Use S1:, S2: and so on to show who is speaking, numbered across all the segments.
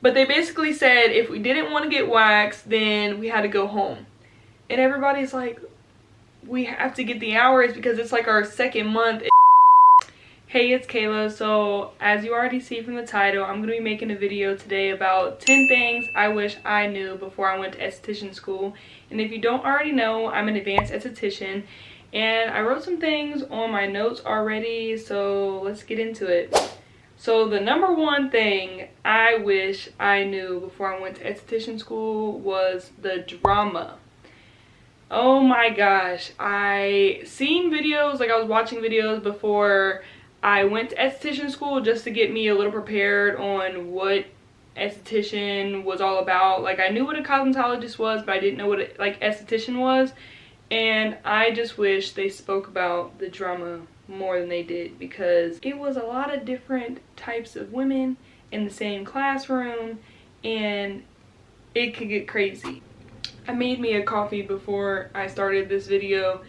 S1: But they basically said if we didn't want to get waxed, then we had to go home. And everybody's like, we have to get the hours because it's like our second month. Hey, it's Kayla. So as you already see from the title, I'm going to be making a video today about 10 things I wish I knew before I went to esthetician school. And if you don't already know, I'm an advanced esthetician. And I wrote some things on my notes already, so let's get into it. So the number one thing I wish I knew before I went to esthetician school was the drama. Oh my gosh, I seen videos, like I was watching videos before I went to esthetician school just to get me a little prepared on what esthetician was all about. Like I knew what a cosmetologist was, but I didn't know what esthetician was. And I just wish they spoke about the drama more than they did, because it was a lot of different types of women in the same classroom and it could get crazy. I made me a coffee before I started this video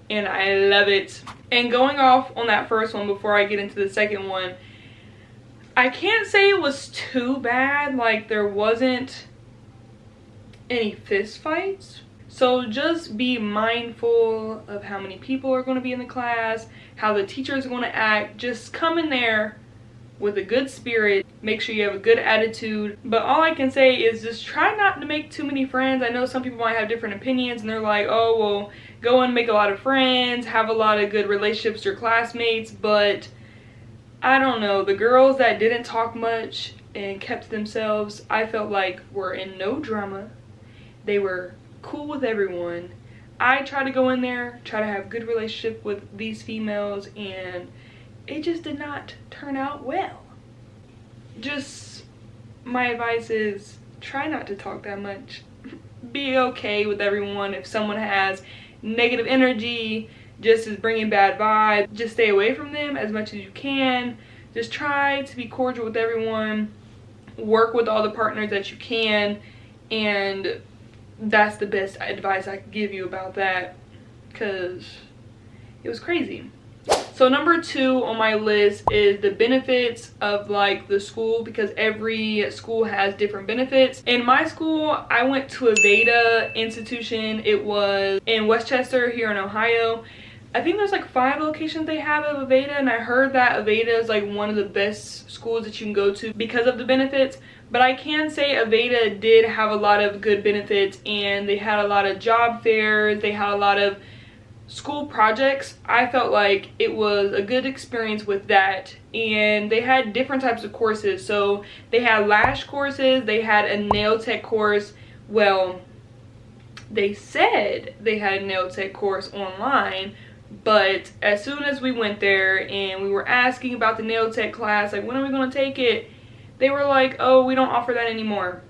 S1: and I love it. And going off on that first one before I get into the second one, I can't say it was too bad. Like there wasn't any fist fights. So just be mindful of how many people are going to be in the class, how the teacher is going to act. Just come in there with a good spirit. Make sure you have a good attitude. But all I can say is just try not to make too many friends. I know some people might have different opinions and they're like, oh, well, go and make a lot of friends, have a lot of good relationships with your classmates. But I don't know. The girls that didn't talk much and kept to themselves, I felt like were in no drama. They were cool with everyone. I try to go in there, try to have good relationship with these females, and it just did not turn out well. Just my advice is try not to talk that much. Be okay with everyone. If someone has negative energy, just is bringing bad vibes, just stay away from them as much as you can. Just try to be cordial with everyone. Work with all the partners that you can, and that's the best advice I could give you about that, because it was crazy. So number 2 on my list is the benefits of like the school, because every school has different benefits. In my school, I went to a Bday institution. It was in Westchester here in Ohio. I think there's like 5 locations they have of Bday, and I heard that Bday is like one of the best schools that you can go to because of the benefits. But I can say Bday did have a lot of good benefits, and they had a lot of job fairs, they had a lot of school projects. I felt like it was a good experience with that, and they had different types of courses. So they had lash courses, they had a nail tech course. Well, they said they had a nail tech course online, but as soon as we went there and we were asking about the nail tech class, like when are we going to take it, they were like, oh, we don't offer that anymore.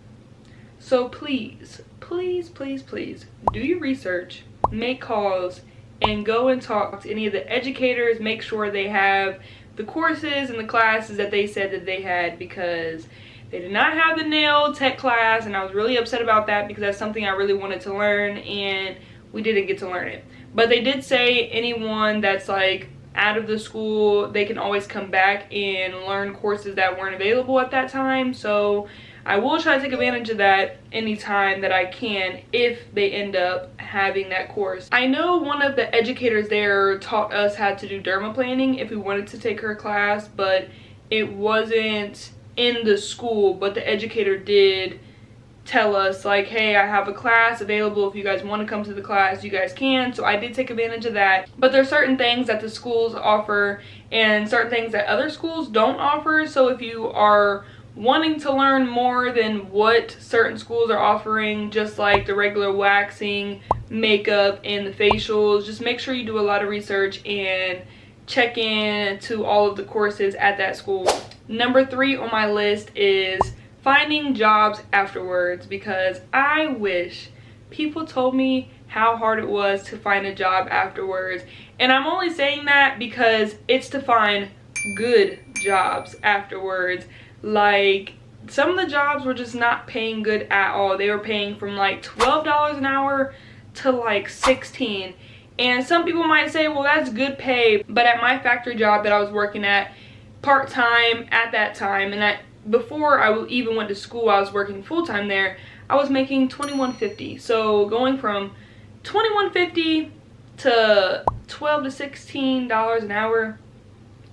S1: So please, please, please, please do your research, make calls, and go and talk to any of the educators. Make sure they have the courses and the classes that they said that they had, because they did not have the nail tech class, and I was really upset about that because that's something I really wanted to learn and we didn't get to learn it. But they did say anyone that's like out of the school, they can always come back and learn courses that weren't available at that time. So I will try to take advantage of that anytime that I can if they end up having that course. I know one of the educators there taught us how to do dermaplaning if we wanted to take her class, but it wasn't in the school. But the educator did tell us like, hey, I have a class available. If you guys want to come to the class, you guys can. So I did take advantage of that. But there's certain things that the schools offer and certain things that other schools don't offer. So if you are wanting to learn more than what certain schools are offering, just like the regular waxing, makeup, and the facials, just make sure you do a lot of research and check in to all of the courses at that school. Number 3 on my list is finding jobs afterwards, because I wish people told me how hard it was to find a job afterwards. And I'm only saying that because it's to find good jobs afterwards. Like some of the jobs were just not paying good at all. They were paying from like $12 an hour to like $16. And some people might say, well, that's good pay. But at my factory job that I was working at part-time at that time, and before I even went to school, I was working full-time there, I was making $21.50. So going from $21.50 to $12 to $16 an hour,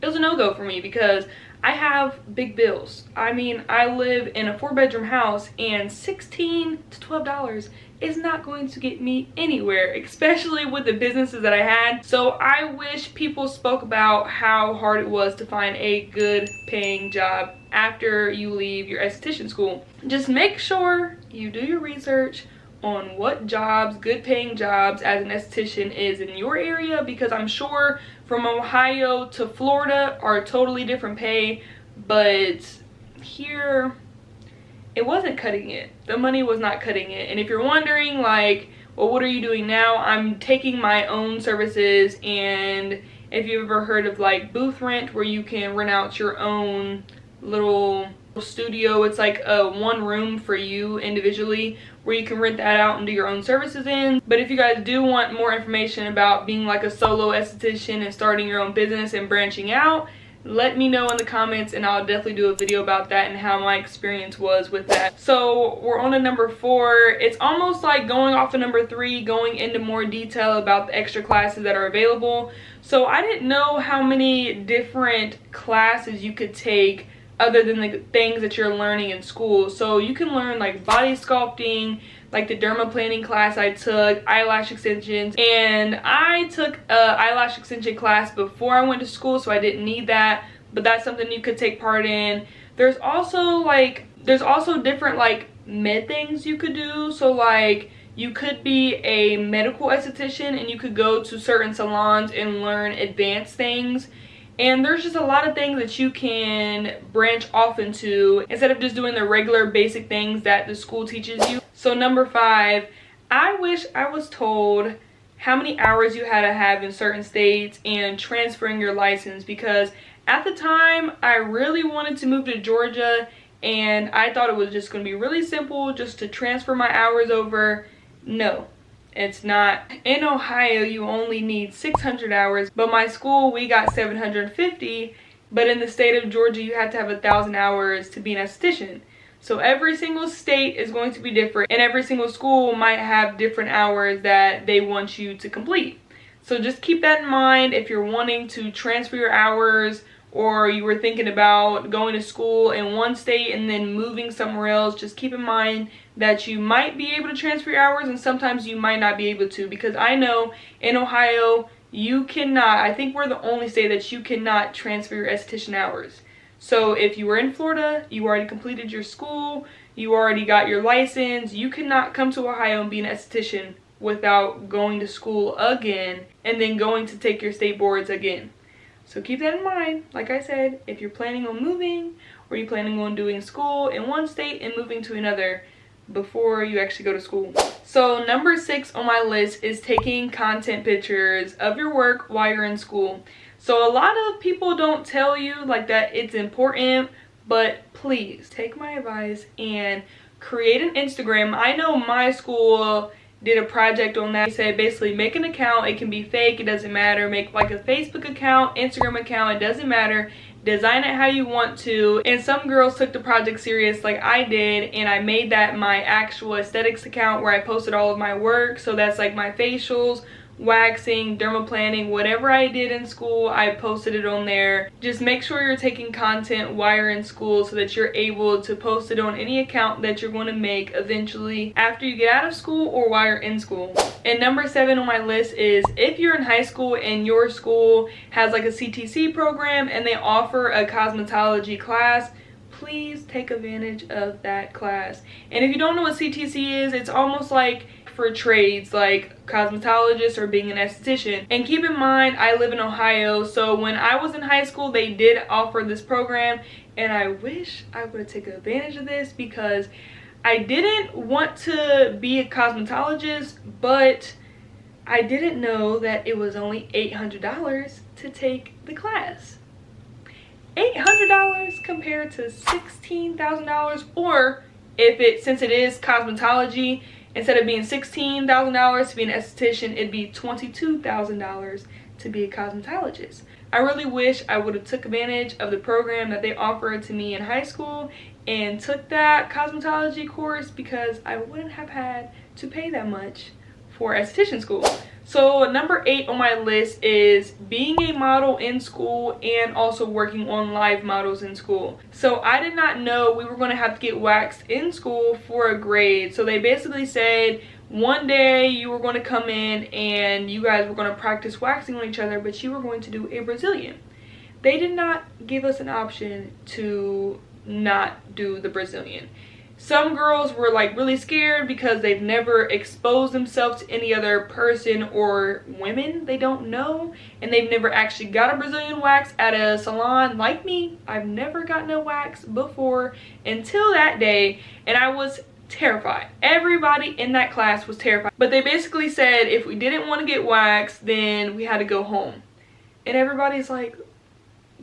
S1: it was a no-go for me because I have big bills. I mean, I live in a 4-bedroom house, and $16 to $12 is not going to get me anywhere, especially with the businesses that I had. So I wish people spoke about how hard it was to find a good paying job after you leave your esthetician school. Just make sure you do your research on what jobs, good paying jobs as an esthetician is in your area, because I'm sure from Ohio to Florida are totally different pay, but here it wasn't cutting it. The money was not cutting it. And if you're wondering, like, well, what are you doing now? I'm taking my own services, and if you've ever heard of like booth rent, where you can rent out your own little studio, it's like a one room for you individually where you can rent that out and do your own services in. But if you guys do want more information about being like a solo esthetician and starting your own business and branching out, let me know in the comments, and I'll definitely do a video about that and how my experience was with that. So we're on to number 4. It's almost like going off of number 3, going into more detail about the extra classes that are available. So I didn't know how many different classes you could take other than the things that you're learning in school. So you can learn like body sculpting, like the dermaplaning class I took, eyelash extensions, and I took a eyelash extension class before I went to school, so I didn't need that, but that's something you could take part in. There's also different like med things you could do. So like you could be a medical esthetician and you could go to certain salons and learn advanced things. And there's just a lot of things that you can branch off into instead of just doing the regular basic things that the school teaches you. So number 5, I wish I was told how many hours you had to have in certain states and transferring your license, because at the time I really wanted to move to Georgia and I thought it was just going to be really simple just to transfer my hours over. No. It's not. In Ohio, you only need 600 hours, but my school, we got 750, but in the state of Georgia, you have to have 1,000 hours to be an esthetician. So every single state is going to be different, and every single school might have different hours that they want you to complete. So just keep that in mind if you're wanting to transfer your hours, or you were thinking about going to school in one state and then moving somewhere else. Just keep in mind that you might be able to transfer your hours and sometimes you might not be able to, because I know in Ohio you cannot. I think we're the only state that you cannot transfer your esthetician hours. So if you were in Florida, you already completed your school, you already got your license, you cannot come to Ohio and be an esthetician without going to school again and then going to take your state boards again. So keep that in mind. Like I said, if you're planning on moving or you're planning on doing school in one state and moving to another before you actually go to school. So number 6 on my list is taking content pictures of your work while you're in school. So a lot of people don't tell you like that it's important, but please take my advice and create an Instagram. I know my school did a project on that. They said basically make an account. It can be fake, it doesn't matter. Make like a Facebook account, Instagram account, it doesn't matter. Design it how you want to. And some girls took the project serious like I did, and I made that my actual aesthetics account where I posted all of my work. So that's like my facials, waxing, dermaplaning, whatever I did in school, I posted it on there. Just make sure you're taking content while you're in school so that you're able to post it on any account that you're going to make eventually after you get out of school or while you're in school. And number 7 on my list is if you're in high school and your school has like a CTC program and they offer a cosmetology class, please take advantage of that class. And if you don't know what CTC is, it's almost like for trades like cosmetologist or being an esthetician. And keep in mind, I live in Ohio, so when I was in high school they did offer this program, and I wish I would have taken advantage of this because I didn't want to be a cosmetologist, but I didn't know that it was only $800 to take the class. $800 compared to $16,000, or since it is cosmetology, instead of being $16,000 to be an esthetician, it'd be $22,000 to be a cosmetologist. I really wish I would have took advantage of the program that they offered to me in high school and took that cosmetology course, because I wouldn't have had to pay that much for esthetician school. So number 8 on my list is being a model in school and also working on live models in school. So I did not know we were going to have to get waxed in school for a grade. So they basically said one day you were going to come in and you guys were going to practice waxing on each other, but you were going to do a Brazilian. They did not give us an option to not do the Brazilian. Some girls were like really scared because they've never exposed themselves to any other person or women they don't know, and they've never actually got a Brazilian wax at a salon. Like me, I've never gotten a wax before until that day, and I was terrified. Everybody in that class was terrified. But they basically said if we didn't want to get waxed, then we had to go home. And everybody's like,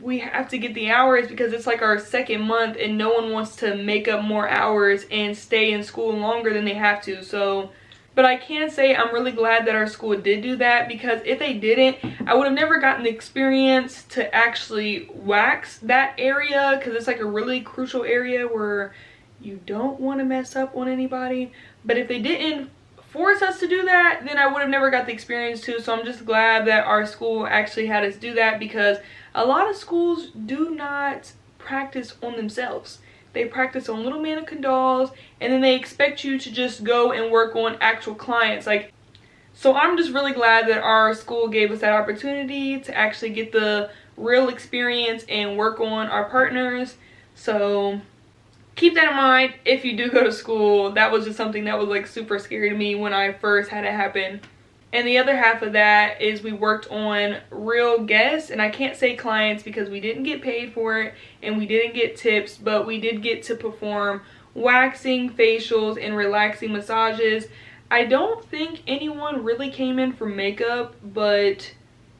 S1: we have to get the hours because it's like our second month and no one wants to make up more hours and stay in school longer than they have to. So, but I can say I'm really glad that our school did do that, because if they didn't, I would have never gotten the experience to actually wax that area, because it's like a really crucial area where you don't want to mess up on anybody. But if they didn't force us to do that, then I would have never got the experience too. So I'm just glad that our school actually had us do that, because a lot of schools do not practice on themselves. They practice on little mannequin dolls, and then they expect you to just go and work on actual clients. Like, so I'm just really glad that our school gave us that opportunity to actually get the real experience and work on our partners. So keep that in mind if you do go to school. That was just something that was like super scary to me when I first had it happen. And the other half of that is we worked on real guests, and I can't say clients because we didn't get paid for it and we didn't get tips, but we did get to perform waxing, facials, and relaxing massages. I don't think anyone really came in for makeup, but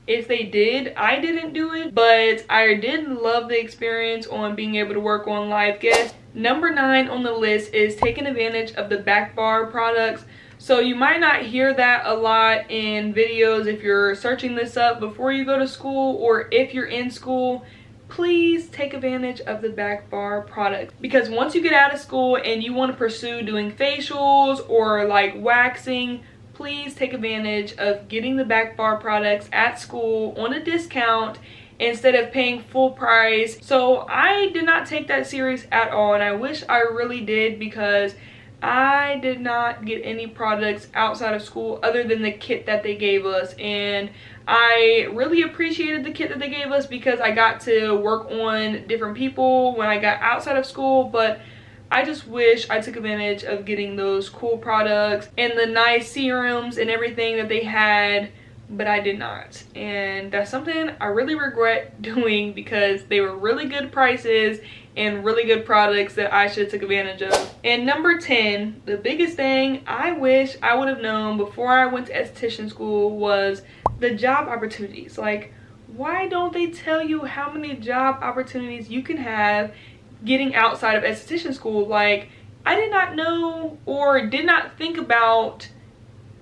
S1: if they did, I didn't do it. But I did love the experience on being able to work on live guests. Number 9 on the list is taking advantage of the back bar products. So you might not hear that a lot in videos if you're searching this up before you go to school, or if you're in school. Please take advantage of the back bar products, because once you get out of school and you want to pursue doing facials or like waxing, please take advantage of getting the back bar products at school on a discount instead of paying full price. So I did not take that serious at all, and I wish I really did, because I did not get any products outside of school other than the kit that they gave us. And I really appreciated the kit that they gave us because I got to work on different people when I got outside of school. But I just wish I took advantage of getting those cool products and the nice serums and everything that they had, but I did not. And that's something I really regret doing, because they were really good prices and really good products that I should have took advantage of. And number 10, the biggest thing I wish I would have known before I went to esthetician school was the job opportunities. Like, why don't they tell you how many job opportunities you can have getting outside of esthetician school? Like, I did not know or did not think about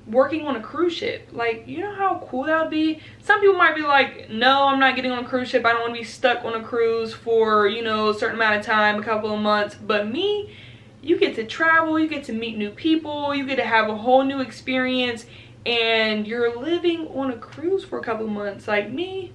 S1: working on a cruise ship. Like, you know how cool that would be? Some people might be like, no, I'm not getting on a cruise ship. I don't want to be stuck on a cruise for, you know, a certain amount of time, a couple of months. But me, you get to travel, you get to meet new people, you get to have a whole new experience, and you're living on a cruise for a couple of months. Like me,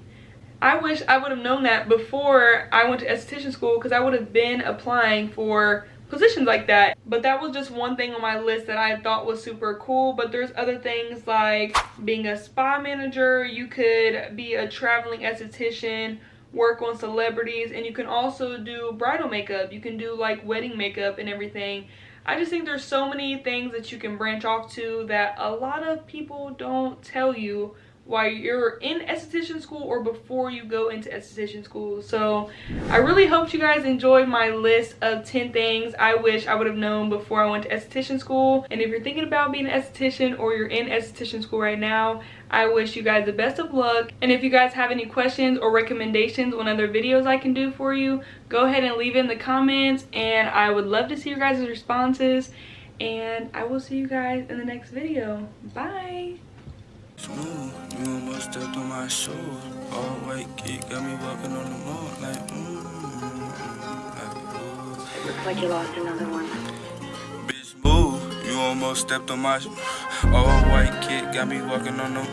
S1: I wish I would have known that before I went to esthetician school, because I would have been applying for positions like that. But that was just one thing on my list that I thought was super cool. But there's other things like being a spa manager. You could be a traveling esthetician, work on celebrities, and you can also do bridal makeup. You can do like wedding makeup and everything. I just think there's so many things that you can branch off to that a lot of people don't tell you while you're in esthetician school or before you go into esthetician school. So I really hope you guys enjoyed my list of 10 things I wish I would have known before I went to esthetician school. And if you're thinking about being an esthetician or you're in esthetician school right now, I wish you guys the best of luck. And if you guys have any questions or recommendations on other videos I can do for you, go ahead and leave it in the comments, and I would love to see your guys' responses. And I will see you guys in the next video. Bye!
S2: Smooth, you almost stepped on my shoes. All white kid got me walking on the mall like,
S3: It looks like you lost another one.
S2: bitch move, you almost stepped on my. All white kid got me walking on the.